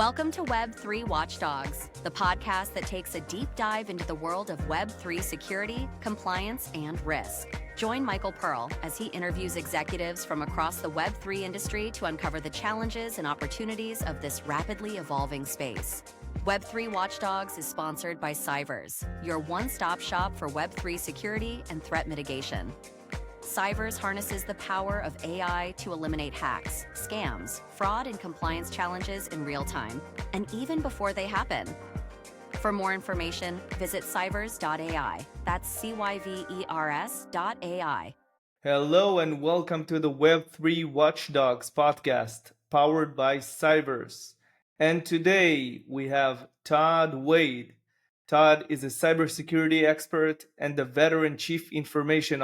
Welcome to Web3 Watchdogs, the podcast that takes a deep dive into the world of Web3 security, compliance, and risk. Join Michael Pearl as he interviews executives from across the Web3 industry to uncover the challenges and opportunities of this rapidly evolving space. Web3 Watchdogs is sponsored by CyVers, your one-stop shop for Web3 security and threat mitigation. CyVers harnesses the power of AI to eliminate hacks, scams, fraud, and compliance challenges in real time, and even before they happen. For more information, visit cyvers.ai. That's CYVERS.ai. Hello and welcome to the Web3 Watchdogs podcast, powered by CyVers. And today we have Todd Wade. Todd is a cybersecurity expert and the veteran Chief Information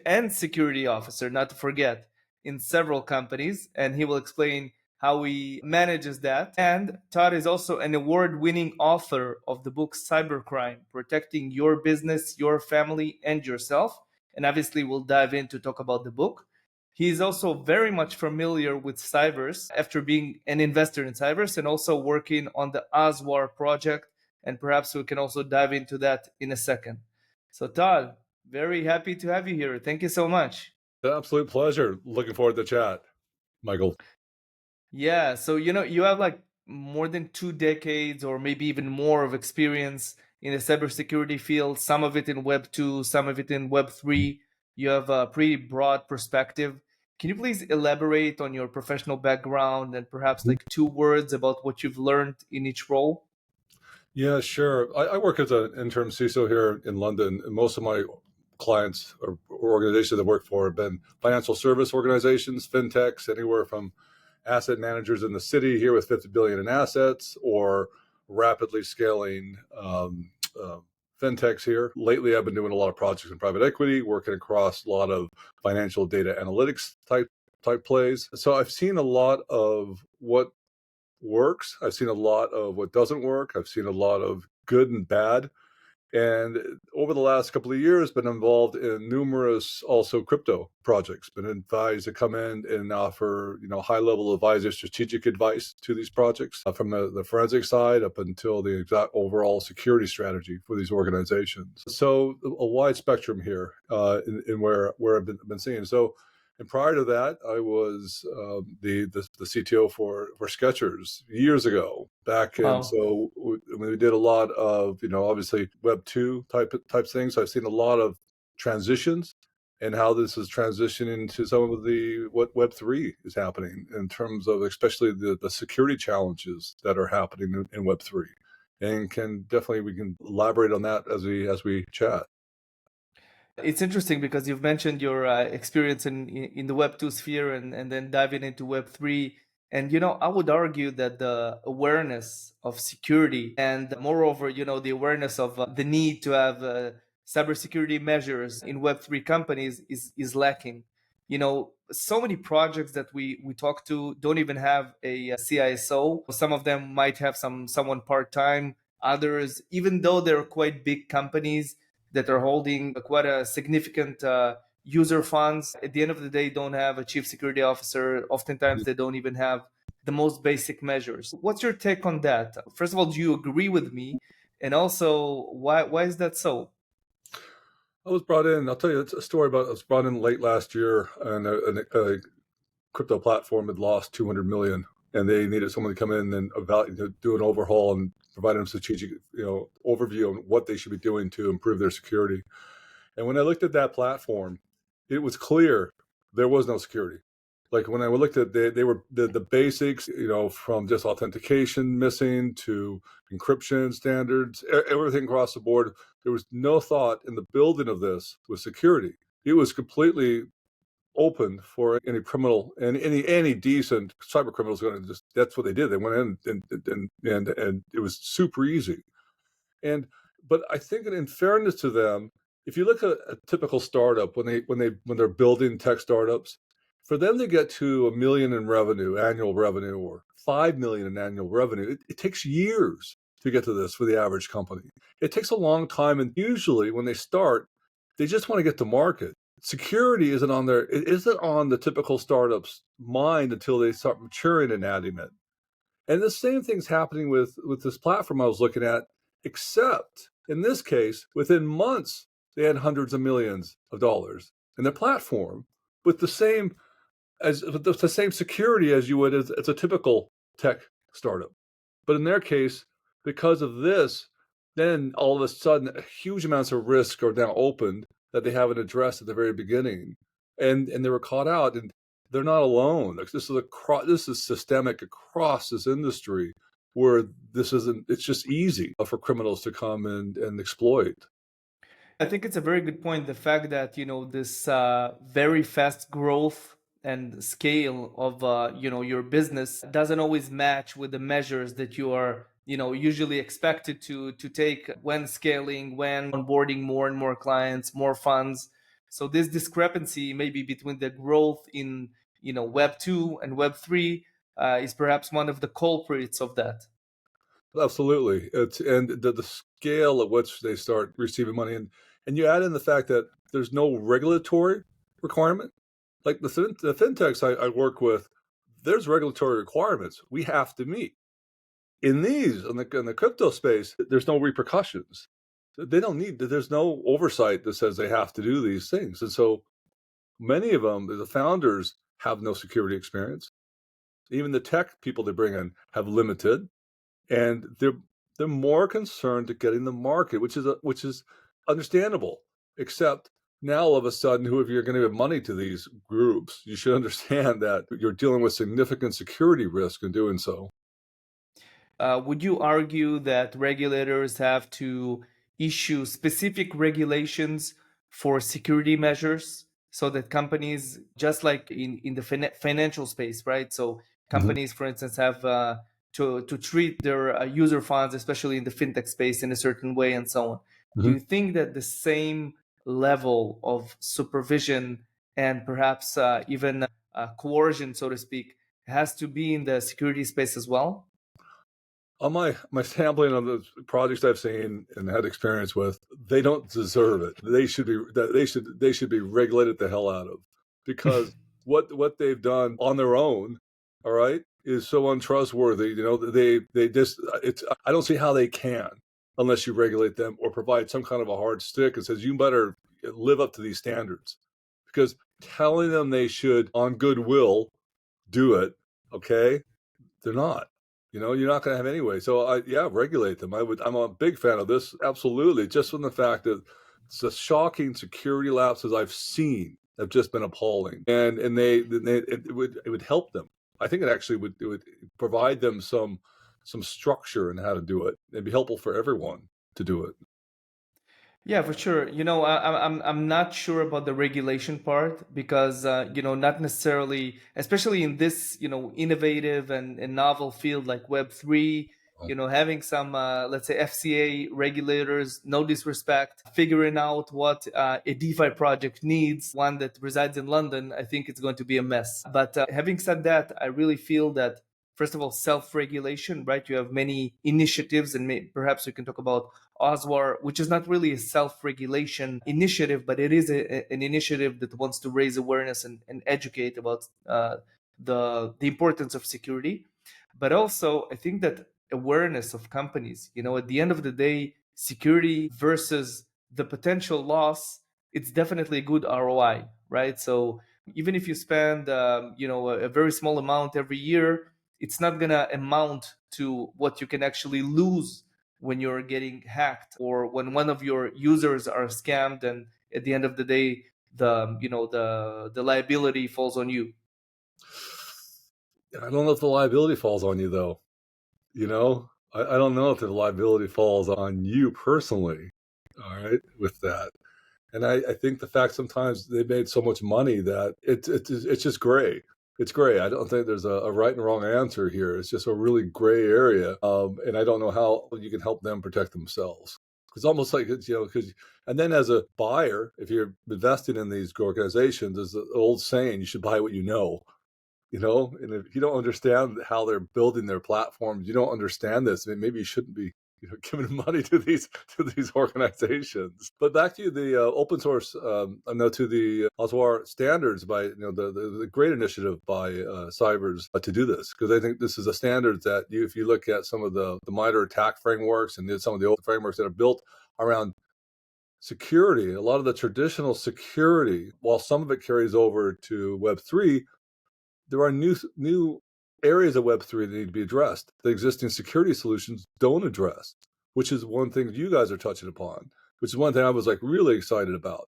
and Security Officer, not to forget, in several companies, and he will explain how he manages that. And Todd is also an award-winning author of the book Cybercrime, Protecting Your Business, Your Family, and Yourself. And obviously we'll dive in to talk about the book. He is also very much familiar with CyVers after being an investor in CyVers and also working on the Oswar project. And perhaps we can also dive into that in a second. So Todd, very happy to have you here. Thank you so much. Absolute pleasure. Looking forward to chat, Michael. Yeah, so you have like more than 2 decades or maybe even more of experience in the cybersecurity field, some of it in Web2, some of it in Web3. You have a pretty broad perspective. Can you please elaborate on your professional background and perhaps like 2 words about what you've learned in each role? Yeah, sure. I work as an interim CISO here in London, and most of my clients or organizations I work for have been financial service organizations, fintechs, anywhere from asset managers in the city here with 50 billion in assets, or rapidly scaling fintechs here. Lately, I've been doing a lot of projects in private equity, working across a lot of financial data analytics type plays. So I've seen a lot of what works. I've seen a lot of what doesn't work. I've seen a lot of good and bad. And over the last couple of years, been involved in numerous also crypto projects, been advised to come in and offer, high-level advisor strategic advice to these projects from the forensic side up until the exact overall security strategy for these organizations. So a wide spectrum here in where I've been seeing. So, and prior to that, I was the CTO for Skechers years ago back. Wow. And so we did a lot of, obviously Web2 type things. I've seen a lot of transitions and how this is transitioning to some of what Web3 is happening in terms of especially the security challenges that are happening in Web3. And we can elaborate on that as we chat. It's interesting because you've mentioned your experience in the Web2 sphere and then diving into Web3. And, I would argue that the awareness of security and moreover, the awareness of the need to have cybersecurity measures in Web3 companies is lacking. So many projects that we talk to don't even have a CISO. Some of them might have someone part-time. Others, even though they're quite big companies, that are holding quite a significant user funds, at the end of the day, don't have a chief security officer. Oftentimes, they don't even have the most basic measures. What's your take on that? First of all, do you agree with me? And also, why is that so? I was brought in, I'll tell you a story about, I was brought in late last year, and a crypto platform had lost 200 million, and they needed someone to come in and do an overhaul and provide them strategic, overview on what they should be doing to improve their security. And when I looked at that platform, it was clear there was no security. Like when I looked at they were the basics, from just authentication missing to encryption standards, everything across the board. There was no thought in the building of this with security. It was completely open for any criminal and any decent cyber criminals going to that's what they did. They went in and it was super easy. But I think in fairness to them, if you look at a typical startup when they're building tech startups, for them to get to $1 million in annual revenue, or 5 million in annual revenue, it takes years to get to this for the average company. It takes a long time, and usually when they start, they just want to get to market. Security isn't on the typical startup's mind until they start maturing and adding it. And the same thing's happening with this platform I was looking at, except in this case, within months, they had hundreds of millions of dollars in their platform with the same security as you would as a typical tech startup. But in their case, because of this, then all of a sudden, huge amounts of risk are now opened that they haven't addressed at the very beginning, and they were caught out. And they're not alone. Like, this is systemic across this industry, where it's just easy for criminals to come and exploit. I think it's a very good point. The fact that, this very fast growth and scale of, your business doesn't always match with the measures that you are, usually expected to take when scaling, when onboarding more and more clients, more funds. So this discrepancy maybe between the growth in, Web2 and Web3 is perhaps one of the culprits of that. Absolutely. And the scale at which they start receiving money, and you add in the fact that there's no regulatory requirement. Like the fintechs I work with, there's regulatory requirements we have to meet. In the crypto space, there's no repercussions. There's no oversight that says they have to do these things. And so many of them, the founders, have no security experience. Even the tech people they bring in have limited, and they're more concerned to getting the market, which is understandable. Except now, all of a sudden, if you're going to give money to these groups, you should understand that you're dealing with significant security risk in doing so. Would you argue that regulators have to issue specific regulations for security measures so that companies, just like in the financial space, right? So companies, for instance, have to treat their user funds, especially in the fintech space, in a certain way and so on. Do you think that the same level of supervision and perhaps even coercion, so to speak, has to be in the security space as well? On my sampling of the projects I've seen and had experience with, they don't deserve it. They should be regulated the hell out of, because what they've done on their own, all right, is so untrustworthy. I don't see how they can, unless you regulate them or provide some kind of a hard stick that says you better live up to these standards. Because telling them they should, on goodwill, do it, okay, they're not. You're not going to have anyway. So regulate them. I'm a big fan of this. Absolutely. Just from the fact that the shocking security lapses I've seen have just been appalling, and it would help them. I think it would provide them some structure in how to do it. It'd be helpful for everyone to do it. Yeah, for sure. I'm not sure about the regulation part because not necessarily, especially in this innovative and novel field like Web3. Having some let's say FCA regulators, no disrespect, figuring out what a DeFi project needs, one that resides in London, I think it's going to be a mess. But having said that, I really feel that, first of all, self-regulation, right? You have many initiatives, and perhaps we can talk about OSWAR, which is not really a self-regulation initiative, but it is an initiative that wants to raise awareness and educate about the importance of security. But also, I think that awareness of companies, at the end of the day, security versus the potential loss, it's definitely a good ROI, right? So even if you spend, a very small amount every year, it's not going to amount to what you can actually lose when you're getting hacked or when one of your users are scammed, and at the end of the day, the liability falls on you. I don't know if the liability falls on you, though. I don't know if the liability falls on you personally, all right, with that. And I think the fact sometimes they made so much money that it's just gray. It's gray. I don't think there's a right and wrong answer here. It's just a really gray area. And I don't know how you can help them protect themselves. It's almost like, and then as a buyer, if you're investing in these organizations, there's the old saying, you should buy what you know. And if you don't understand how they're building their platforms, you don't understand this, maybe you shouldn't be giving money to these organizations. But back to the open source, to the Oswar standards by the great initiative by CyVers to do this, because I think this is a standard that if you look at some of the MITRE attack frameworks and some of the open frameworks that are built around security, a lot of the traditional security, while some of it carries over to Web3, there are new areas of Web3 that need to be addressed. The existing security solutions don't address, which is one thing you guys are touching upon, which is one thing I was really excited about.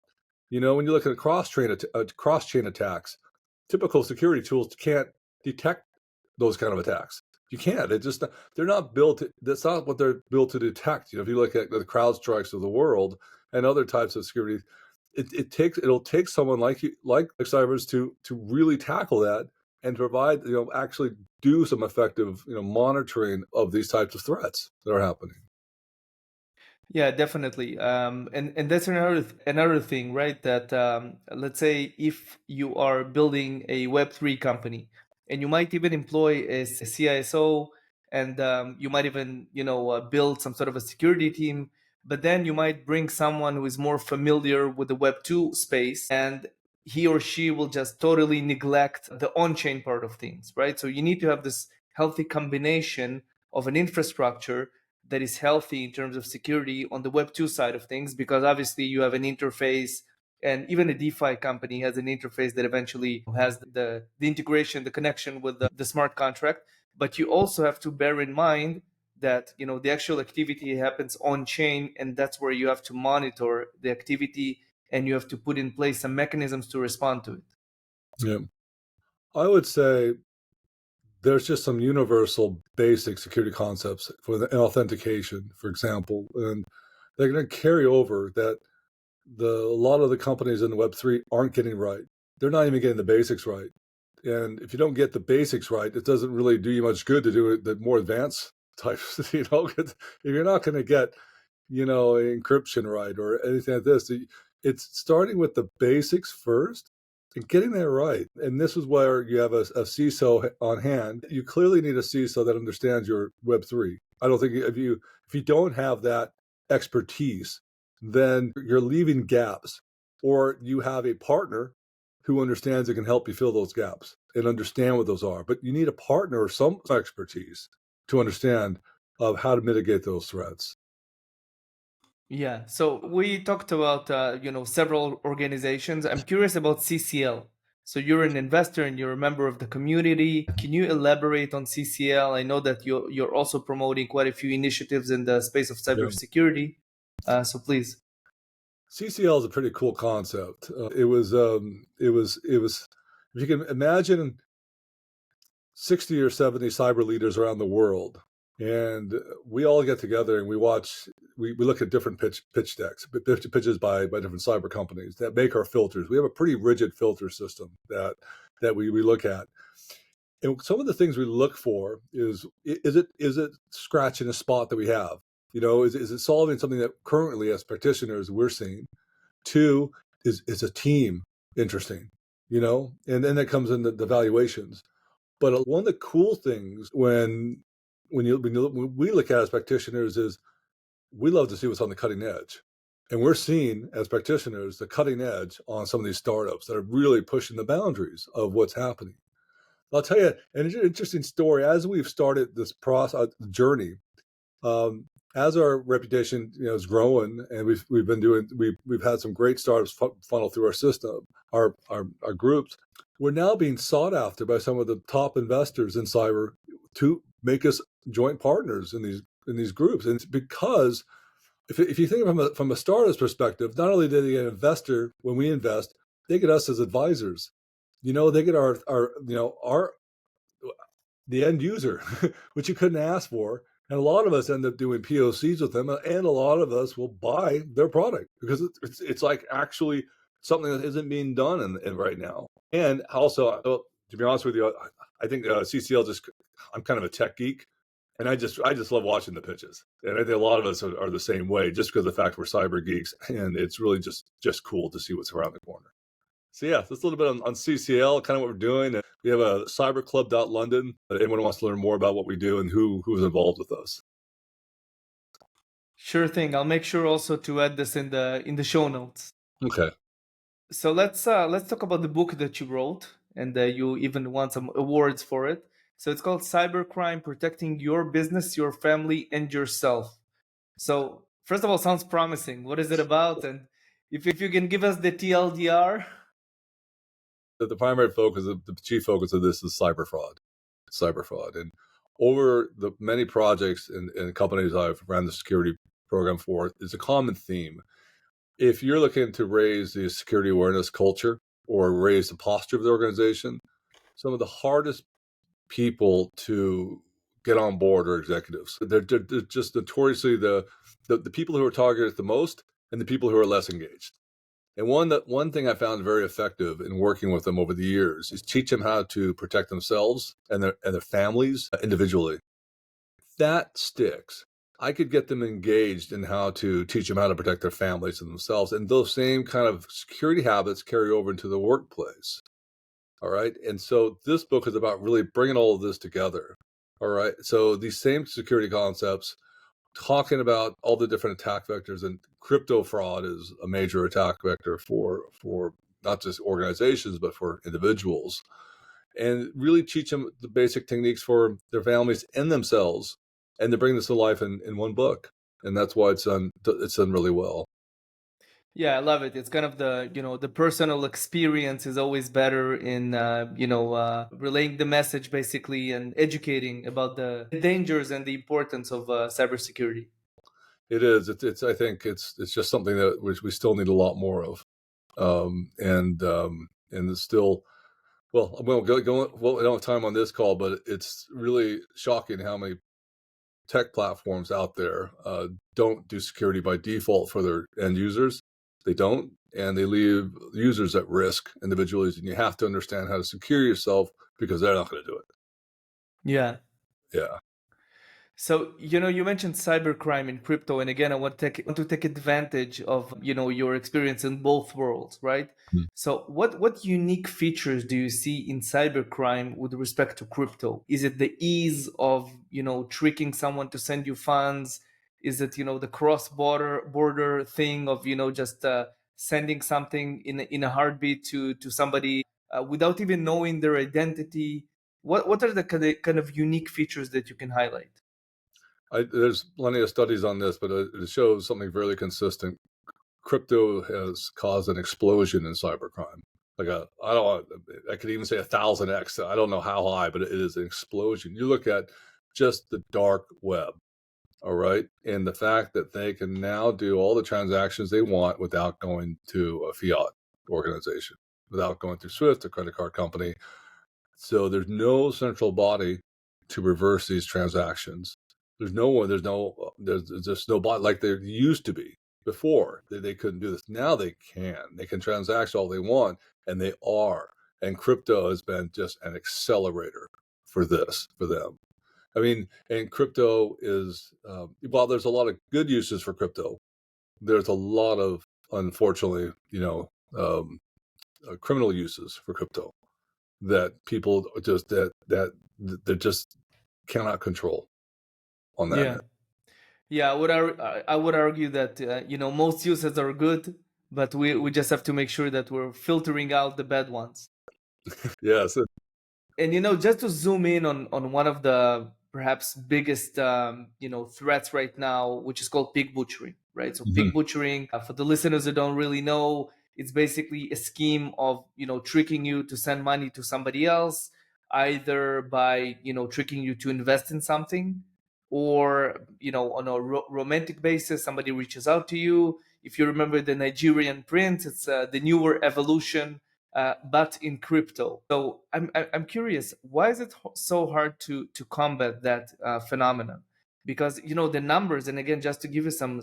When you look at cross-chain attacks, typical security tools can't detect those kind of attacks. You can't. They're not built. That's not what they're built to detect. If you look at the CrowdStrikes of the world and other types of security, it'll take someone like CyVers to really tackle that and provide, actually do some effective, monitoring of these types of threats that are happening. Yeah, definitely. And that's another thing, right? That let's say if you are building a Web3 company, and you might even employ a CISO, and you might even build some sort of a security team, but then you might bring someone who is more familiar with the Web2 space, and he or she will just totally neglect the on-chain part of things, right? So you need to have this healthy combination of an infrastructure that is healthy in terms of security on the Web2 side of things, because obviously you have an interface, and even a DeFi company has an interface that eventually has the integration, the connection with the smart contract. But you also have to bear in mind that the actual activity happens on chain, and that's where you have to monitor the activity, and you have to put in place some mechanisms to respond to it. Yeah, I would say there's just some universal basic security concepts for the authentication, for example, and they're going to carry over that a lot of the companies in the Web3 aren't getting right. They're not even getting the basics right. And if you don't get the basics right, it doesn't really do you much good to do the more advanced types. If you're not going to get, encryption right or anything like this, it's starting with the basics first and getting that right. And this is where you have a CISO on hand. You clearly need a CISO that understands your Web3. I don't think if you don't have that expertise, then you're leaving gaps, or you have a partner who understands and can help you fill those gaps and understand what those are. But you need a partner or some expertise to understand of how to mitigate those threats. Yeah, so we talked about several organizations. I'm curious about CCL. So you're an investor and you're a member of the community. Can you elaborate on CCL? I know that you're also promoting quite a few initiatives in the space of cybersecurity. So please. CCL is a pretty cool concept. It was if you can imagine 60 or 70 cyber leaders around the world, and we all get together and we look at different pitch decks, pitches by different cyber companies that make our filters. We have a pretty rigid filter system that we look at. And some of the things we look for is it scratching a spot that we have? Is it solving something that currently as practitioners we're seeing? Two, is a team interesting? And then that comes in the valuations. But one of the cool things when we look at as practitioners is we love to see what's on the cutting edge. And we're seeing as practitioners the cutting edge on some of these startups that are really pushing the boundaries of what's happening. I'll tell you an interesting story. As we've started this journey, as our reputation is growing, and we've had some great startups funnel through our system, our groups. We're now being sought after by some of the top investors in cyber to make us joint partners in these groups. And it's because if you think from a startup's perspective, not only do they get an investor when we invest, they get us as advisors. They get the end user, which you couldn't ask for. And a lot of us end up doing POCs with them, and a lot of us will buy their product because it's like actually something that isn't being done in right now. And also, to be honest with you, I think CCL I'm kind of a tech geek, and I just love watching the pitches. And I think a lot of us are the same way, just because of the fact we're cyber geeks, and it's really just cool to see what's around the corner. So yeah, that's a little bit on CCL, kind of what we're doing. We have a cyberclub.london. Anyone who wants to learn more about what we do and who is involved with us. Sure thing. I'll make sure also to add this in the show notes. Okay. So let's talk about the book that you wrote, and you even won some awards for it. So it's called Cybercrime: Protecting Your Business, Your Family, and Yourself. So first of all, sounds promising. What is it about? And if you can give us the TLDR. The primary focus, the chief focus of this is cyber fraud. And over the many projects and companies I've ran the security program for, is a common theme. If you're looking to raise the security awareness culture or raise the posture of the organization, some of the hardest people to get on board are executives. They're just notoriously the people who are targeted the most and the people who are less engaged. And one thing I found very effective in working with them over the years is teach them how to protect themselves and their families individually. That sticks. I could get them engaged in how to teach them how to protect their families and themselves. And those same kind of security habits carry over into the workplace. All right. And so this book is about really bringing all of this together. All right. So these same security concepts, talking about all the different attack vectors, and crypto fraud is a major attack vector for not just organizations, but for individuals, and really teach them the basic techniques for their families and themselves, and to bring this to life in one book. And that's why it's done really well. Yeah, I love it. It's kind of the personal experience is always better in, relaying the message basically and educating about the dangers and the importance of cybersecurity. It is. I think it's just something that we still need a lot more of, and it's still. Well, we don't have time on this call, but it's really shocking how many tech platforms out there don't do security by default for their end users. They don't, and they leave users at risk, individuals, and you have to understand how to secure yourself because they're not going to do it. Yeah. Yeah. So, you mentioned cybercrime in crypto, and again, I want to take advantage of, your experience in both worlds, right? Mhm. So, what unique features do you see in cybercrime with respect to crypto? Is it the ease of, tricking someone to send you funds? Is it, the border thing of, just sending something in a heartbeat to somebody without even knowing their identity? What are the kind of unique features that you can highlight? There's plenty of studies on this, but it shows something really consistent. Crypto has caused an explosion in cybercrime. I could even say 1,000x. I don't know how high, but it is an explosion. You look at just the dark web, all right, and the fact that they can now do all the transactions they want without going to a fiat organization, without going through Swift, a credit card company. So there's no central body to reverse these transactions. There's just no body like there used to be before. They couldn't do this. Now they can. They can transact all they want, and they are. And crypto has been just an accelerator for them. I mean, and crypto is, while there's a lot of good uses for crypto, there's a lot of, unfortunately, criminal uses for crypto that people just that they just cannot control on that. Yeah. Yeah, I would argue that most uses are good, but we just have to make sure that we're filtering out the bad ones. Yes. And just to zoom in on one of the perhaps biggest threats right now, which is called pig butchering, right? So pig butchering, for the listeners who don't really know, it's basically a scheme of tricking you to send money to somebody else, either by tricking you to invest in something, or on a romantic basis, somebody reaches out to you. If you remember the Nigerian prince, it's the newer evolution, but in crypto. So I'm curious, why is it so hard to combat that phenomenon? Because the numbers, and again, just to give you some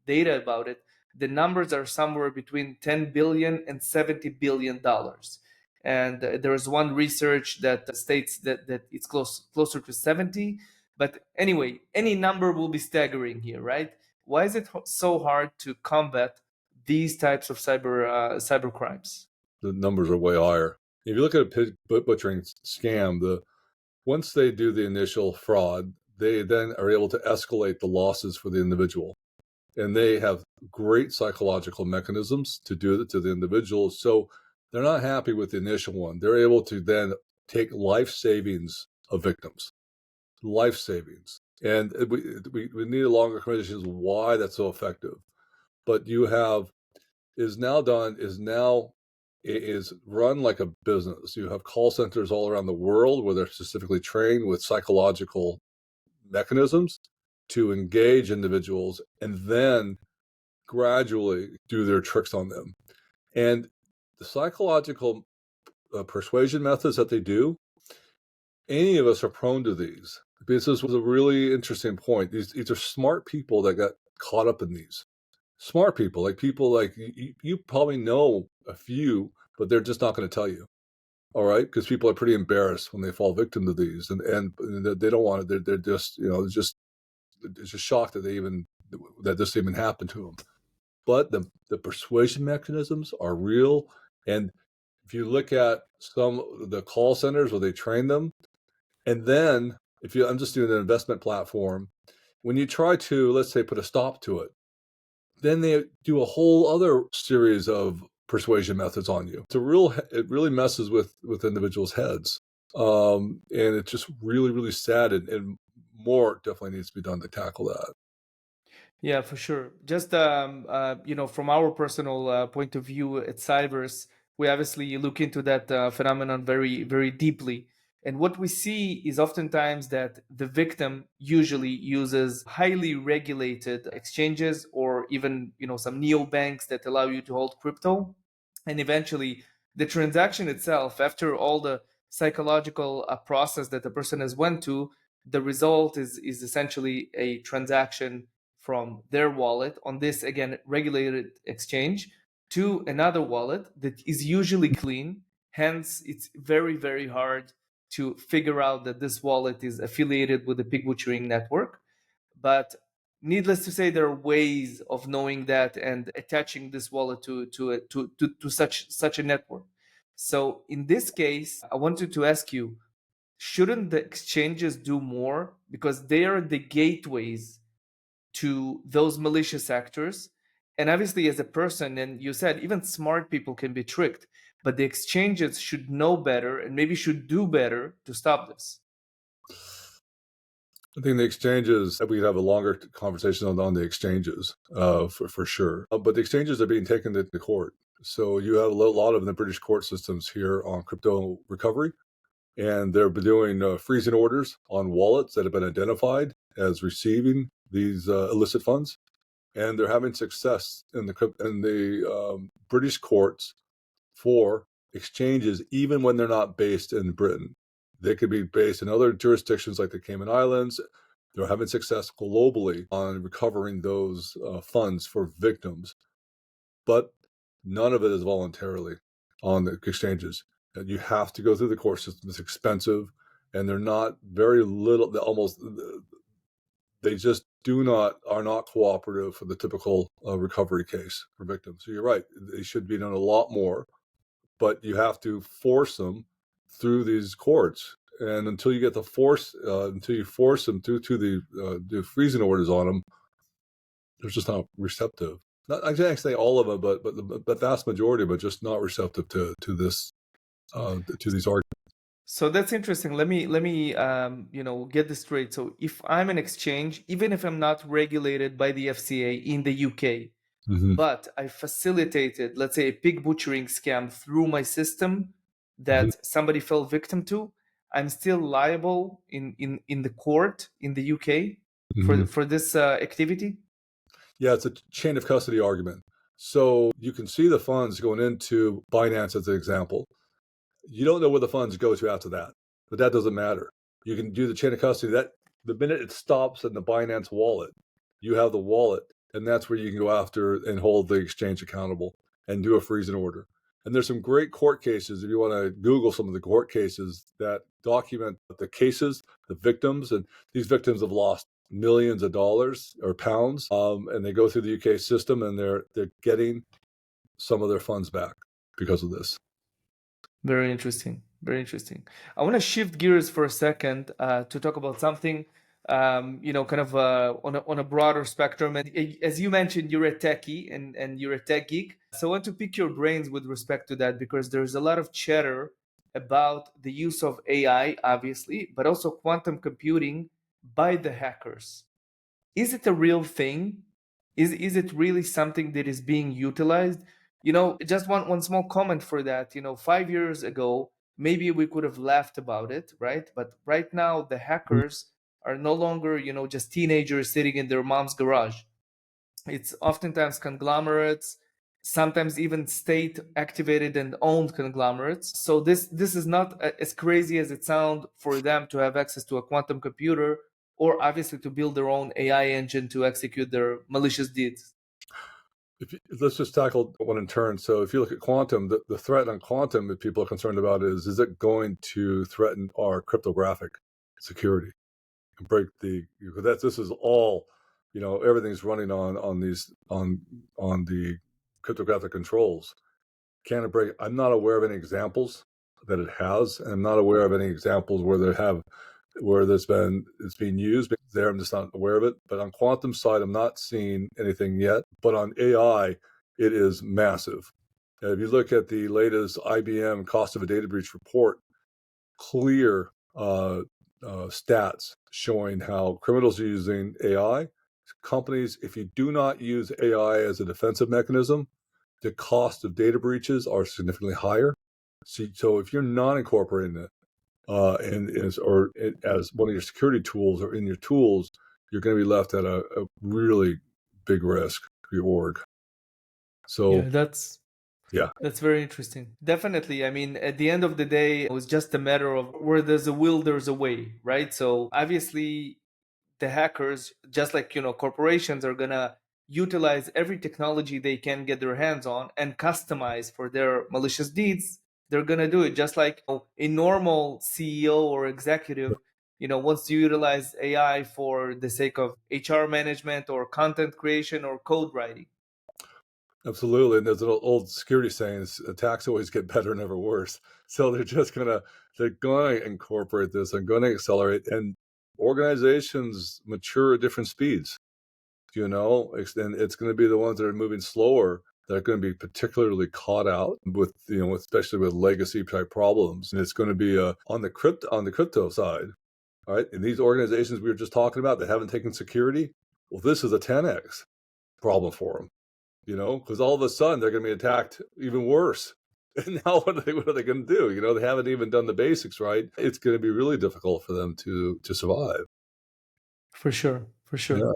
data about it, the numbers are somewhere between 10 billion and 70 billion dollars. And there is one research that states that it's closer to 70. But anyway, any number will be staggering here, right? Why is it so hard to combat these types of cyber crimes? The numbers are way higher. If you look at a pig butchering scam, once they do the initial fraud, they then are able to escalate the losses for the individual. And they have great psychological mechanisms to do it to the individual. So they're not happy with the initial one. They're able to then take life savings of victims, life savings. And we need a longer conversation as why that's so effective. But you have is run like a business. You have call centers all around the world where they're specifically trained with psychological mechanisms to engage individuals and then gradually do their tricks on them. And the psychological persuasion methods that they do, any of us are prone to these. This was a really interesting point. These are smart people that got caught up in these. Smart people like you probably know a few, but they're just not going to tell you. All right, because people are pretty embarrassed when they fall victim to these, and they don't want it. They're just it's just shocked that this even happened to them. But the persuasion mechanisms are real, and if you look at some of the call centers where they train them, and then I'm just doing an investment platform, when you try to, let's say, put a stop to it, then they do a whole other series of persuasion methods on you. It really messes with individuals' heads. And it's just really, really sad, and more definitely needs to be done to tackle that. Yeah, for sure. Just from our personal point of view at CyVers, we obviously look into that phenomenon very, very deeply. And what we see is oftentimes that the victim usually uses highly regulated exchanges, or even some neobanks that allow you to hold crypto. And eventually, the transaction itself, after all the psychological process that the person has went to, the result is essentially a transaction from their wallet on this, again, regulated exchange to another wallet that is usually clean. Hence, it's very, very hard to figure out that this wallet is affiliated with the pig butchering network. But needless to say, there are ways of knowing that and attaching this wallet to such a network. So in this case, I wanted to ask you, shouldn't the exchanges do more, because they are the gateways to those malicious actors? And obviously, as a person, and you said even smart people can be tricked, but the exchanges should know better and maybe should do better to stop this. I think the exchanges, we could have a longer conversation on the exchanges for sure. But the exchanges are being taken to court. So you have a lot of the British court systems here on crypto recovery, and they're doing freezing orders on wallets that have been identified as receiving these illicit funds, and they're having success in the British courts for exchanges, even when they're not based in Britain. They could be based in other jurisdictions like the Cayman Islands. They're having success globally on recovering those funds for victims, but none of it is voluntarily on the exchanges. And you have to go through the court system. It's expensive, and they're not very little. They just are not cooperative for the typical recovery case for victims. So you're right; they should be done a lot more, but you have to force them through these courts. And until you force them to the freezing orders on them, they're just not receptive. Not, I can't say all of them, but the vast majority, but just not receptive to this to these arguments. So that's interesting. Let me get this straight. So if I'm an exchange, even if I'm not regulated by the FCA in the UK, but I facilitated, let's say, a pig butchering scam through my system that somebody fell victim to, I'm still liable in the court in the UK for this activity? Yeah, it's a chain of custody argument. So you can see the funds going into Binance as an example. You don't know where the funds go to after that, but that doesn't matter. You can do the chain of custody. That the minute it stops in the Binance wallet, you have the wallet, and that's where you can go after and hold the exchange accountable and do a freezing order. And there's some great court cases, if you want to Google some of the court cases that document the cases, the victims, and these victims have lost millions of dollars or pounds, and they go through the UK system, and they're getting some of their funds back because of this. Very interesting. Very interesting. I want to shift gears for a second to talk about something kind of on a broader spectrum. And as you mentioned, you're a techie and you're a tech geek. So I want to pick your brains with respect to that, because there's a lot of chatter about the use of AI, obviously, but also quantum computing by the hackers. Is it a real thing? Is it really something that is being utilized? Just one small comment for that. 5 years ago, maybe we could have laughed about it, right? But right now, the hackers are no longer, just teenagers sitting in their mom's garage. It's oftentimes conglomerates, sometimes even state activated and owned conglomerates. So this is not as crazy as it sounds for them to have access to a quantum computer, or obviously to build their own AI engine to execute their malicious deeds. Let's just tackle one in turn. So if you look at quantum, the threat on quantum that people are concerned about is it going to threaten our cryptographic security and break this is all, everything's running on the cryptographic controls. Can it break? I'm not aware of any examples that it has, and I'm not aware of any examples where it's being used. There, I'm just not aware of it. But on quantum side, I'm not seeing anything yet. But on AI, it is massive. And if you look at the latest IBM cost of a data breach report, clear stats showing how criminals are using AI. Companies, if you do not use AI as a defensive mechanism, the cost of data breaches are significantly higher. So if you're not incorporating it, as one of your security tools or in your tools, you're going to be left at a really big risk for your org. So that's very interesting. Definitely. I mean, at the end of the day, it was just a matter of where there's a will, there's a way, right? So obviously, the hackers, just like corporations, are gonna utilize every technology they can get their hands on and customize for their malicious deeds. They're gonna do it just like a normal CEO or executive wants to utilize AI for the sake of HR management or content creation or code writing. Absolutely. And there's an old security saying, attacks always get better, never worse. So they're going to incorporate this and going to accelerate, and organizations mature at different speeds, and it's going to be the ones that are moving slower that are going to be particularly caught out with, especially with legacy type problems. And it's going to be on the crypto side, all right? And these organizations we were just talking about that haven't taken security, well, this is a 10x problem for them, because all of a sudden they're going to be attacked even worse. And now what are they going to do? They haven't even done the basics right. It's going to be really difficult for them to survive. For sure. Yeah.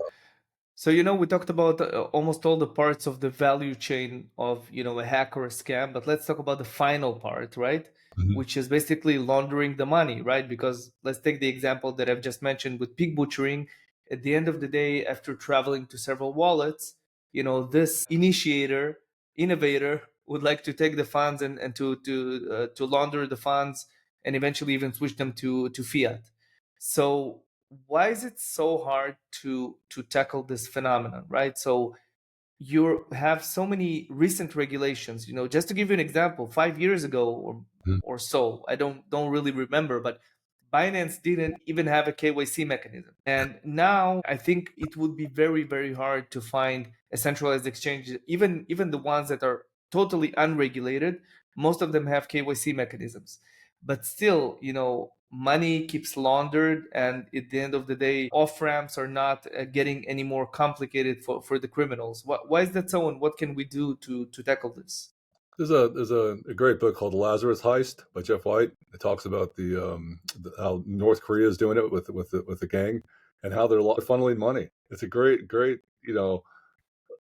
So, we talked about almost all the parts of the value chain of, a hack or a scam, but let's talk about the final part, right? Mm-hmm. Which is basically laundering the money, right? Because let's take the example that I've just mentioned with pig butchering. At the end of the day, after traveling to several wallets, this innovator would like to take the funds and to launder the funds and eventually even switch them to fiat. So why is it so hard to tackle this phenomenon, right? So you have so many recent regulations. Just to give you an example, 5 years ago or so, I don't really remember, but Binance didn't even have a KYC mechanism. And now I think it would be very, very hard to find a centralized exchange, even the ones that are totally unregulated. Most of them have KYC mechanisms. But still, money keeps laundered, and at the end of the day, off ramps are not getting any more complicated for the criminals. Why is that so, and what can we do to tackle this? There's a great book called Lazarus Heist by Jeff White. It talks about how North Korea is doing it with the gang and how they're funneling money. It's a great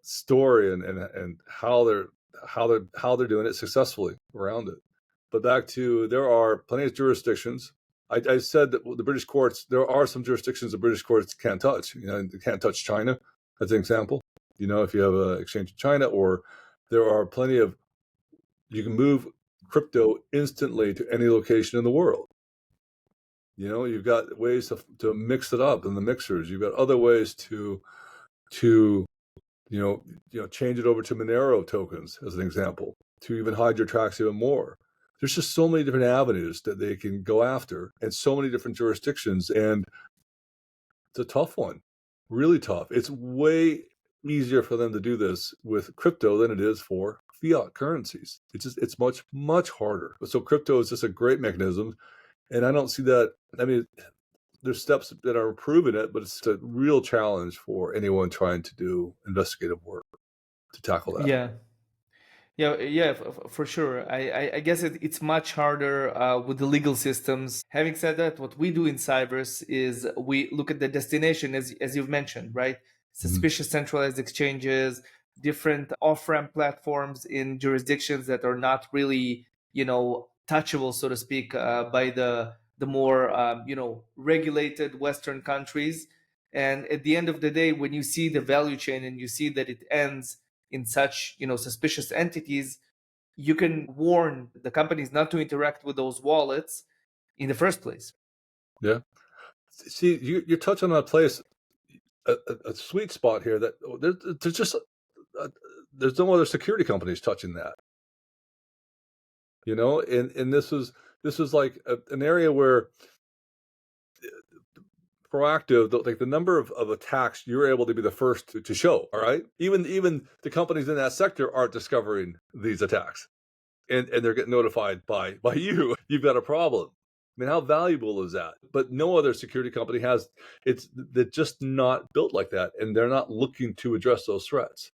story and how they're doing it successfully around it. But back to, there are plenty of jurisdictions. I said that the British courts, there are some jurisdictions the British courts can't touch. They can't touch China, as an example. If you have an exchange in China, or there are plenty of, you can move crypto instantly to any location in the world. You've got ways to mix it up in the mixers. You've got other ways to change it over to Monero tokens, as an example, to even hide your tracks even more. There's just so many different avenues that they can go after, and so many different jurisdictions. And It's a tough one, really tough. It's way easier for them to do this with crypto than it is for fiat currencies. It's much, much harder. So crypto is just a great mechanism. And I don't see that. I mean, there's steps that are improving it, but it's a real challenge for anyone trying to do investigative work to tackle that. Yeah, for sure. I guess it's much harder with the legal systems. Having said that, what we do in Cyvers is we look at the destination, as you've mentioned, right? Suspicious centralized exchanges, different off-ramp platforms in jurisdictions that are not really, touchable, so to speak, by the more, regulated Western countries. And at the end of the day, when you see the value chain and you see that it ends in such suspicious entities, you can warn the companies not to interact with those wallets in the first place. Yeah. See, you're touching on a place, a sweet spot here that there's just there's no other security companies touching that. And this is like an area where proactive, like the number of attacks you're able to be the first to show. All right, even the companies in that sector aren't discovering these attacks, and they're getting notified by you. You've got a problem. I mean, how valuable is that? But no other security company has. They're just not built like that, and they're not looking to address those threats.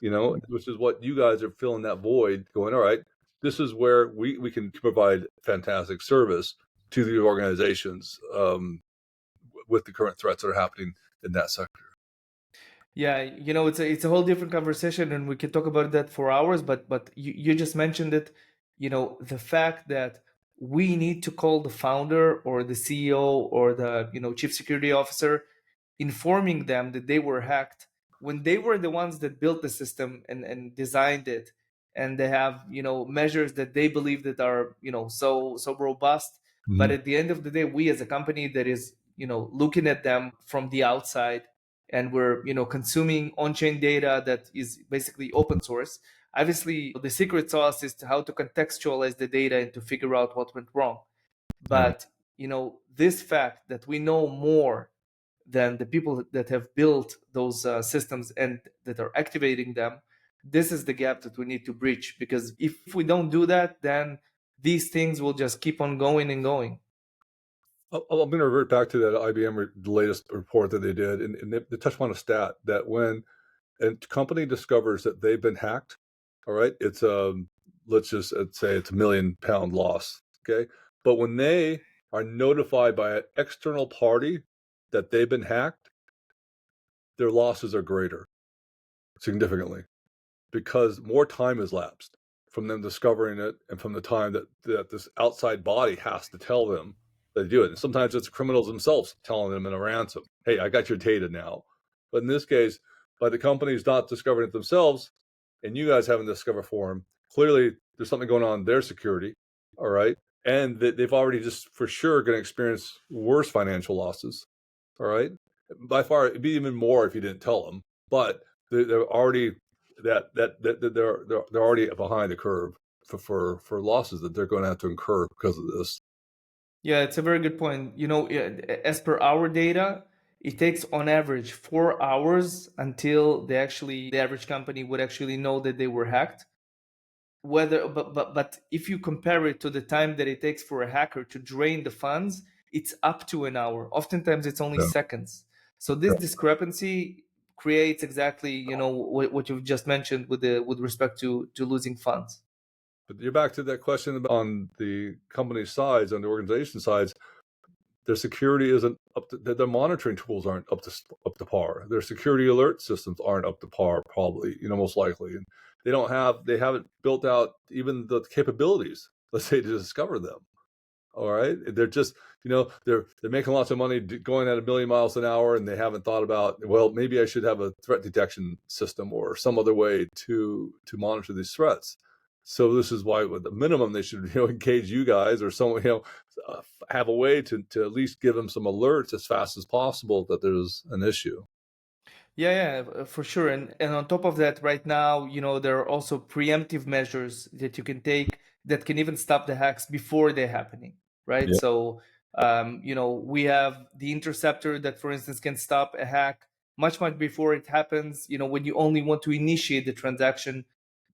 Which is what you guys are filling that void. Going, all right, this is where we can provide fantastic service to the organizations. With the current threats that are happening in that sector. Yeah, it's a whole different conversation, and we can talk about that for hours. But you just mentioned it. The fact that we need to call the founder or the CEO or the chief security officer, informing them that they were hacked when they were the ones that built the system and designed it, and they have measures that they believe that are so robust. But at the end of the day, we as a company that is looking at them from the outside, and we're consuming on-chain data that is basically open source. Obviously, the secret sauce is how to contextualize the data and to figure out what went wrong. But this fact that we know more than the people that have built those systems and that are activating them, this is the gap that we need to breach. Because if we don't do that, then these things will just keep on going and going. I'm going to revert back to that IBM the latest report that they did, and they touched on a stat that when a company discovers that they've been hacked, all right, it's let's say it's £1 million loss, okay, but when they are notified by an external party that they've been hacked, their losses are greater significantly because more time has lapsed from them discovering it and from the time that this outside body has to tell them they do it. And sometimes it's the criminals themselves telling them in a ransom, hey, I got your data now. But in this case, by the companies not discovering it themselves and you guys haven't discovered for them, clearly there's something going on in their security, all right? And they've already just for sure going to experience worse financial losses, all right? By far, it'd be even more if you didn't tell them, but they're already they're already behind the curve for losses that they're going to have to incur because of this. Yeah, it's a very good point. As per our data, it takes on average 4 hours until the average company would actually know that they were hacked. But if you compare it to the time that it takes for a hacker to drain the funds, it's up to an hour. Oftentimes it's only seconds. So this discrepancy creates exactly what you've just mentioned with respect to losing funds. But you're back to that question on the company sides, on the organization sides. Their security isn't up to, their monitoring tools aren't up to par. Their security alert systems aren't up to par, probably, most likely. And they haven't built out even the capabilities, let's say, to discover them. All right. They're just, they're making lots of money going at 1 million miles an hour, and they haven't thought about, well, maybe I should have a threat detection system or some other way to monitor these threats. So this is why, at the minimum, they should engage you guys or someone, have a way to at least give them some alerts as fast as possible that there's an issue. Yeah, for sure. And on top of that, right now, there are also preemptive measures that you can take that can even stop the hacks before they're happening, right? Yeah. So We have the interceptor that, for instance, can stop a hack much before it happens. When you only want to initiate the transaction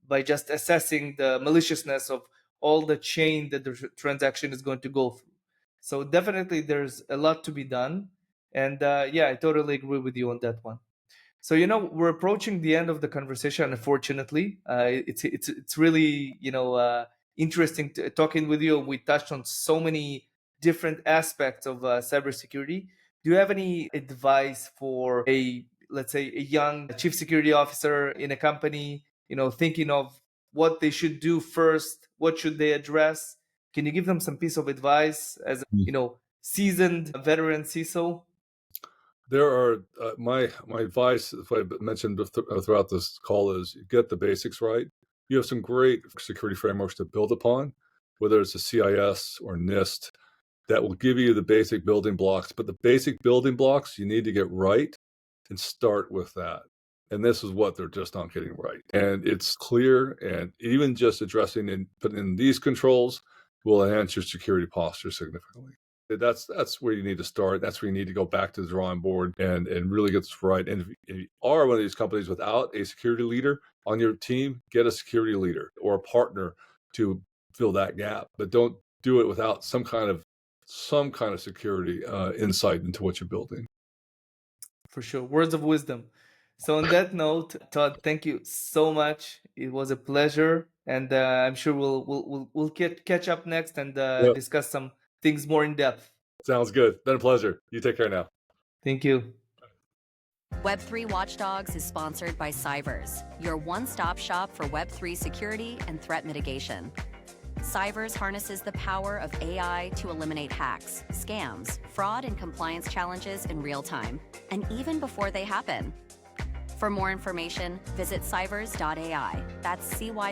by just assessing the maliciousness of all the chain that the transaction is going to go through. So definitely there's a lot to be done. And I totally agree with you on that one. So, we're approaching the end of the conversation, unfortunately. It's really, interesting talking with you. We touched on so many different aspects of cybersecurity. Do you have any advice for let's say, a young chief security officer in a company, thinking of what they should do first? What should they address? Can you give them some piece of advice as, seasoned veteran CISO? There are my advice, if I mentioned throughout this call, is get the basics right. You have some great security frameworks to build upon, whether it's a CIS or NIST, that will give you the basic building blocks. But the basic building blocks you need to get right and start with that. And this is what they're just not getting right. And it's clear, and even just addressing and putting in these controls will enhance your security posture significantly. That's where you need to start. That's where you need to go back to the drawing board and really get this right. And if you are one of these companies without a security leader on your team, get a security leader or a partner to fill that gap. But don't do it without some kind of security insight into what you're building. For sure. Words of wisdom. So on that note, Todd, thank you so much. It was a pleasure, and I'm sure we'll catch up next and discuss some things more in depth. Sounds good. Been a pleasure. You take care now. Thank you. Web3 Watchdogs is sponsored by CyVers, your one-stop shop for Web3 security and threat mitigation. CyVers harnesses the power of AI to eliminate hacks, scams, fraud, and compliance challenges in real time, and even before they happen. For more information, visit cyvers.ai. That's CYVERS.ai.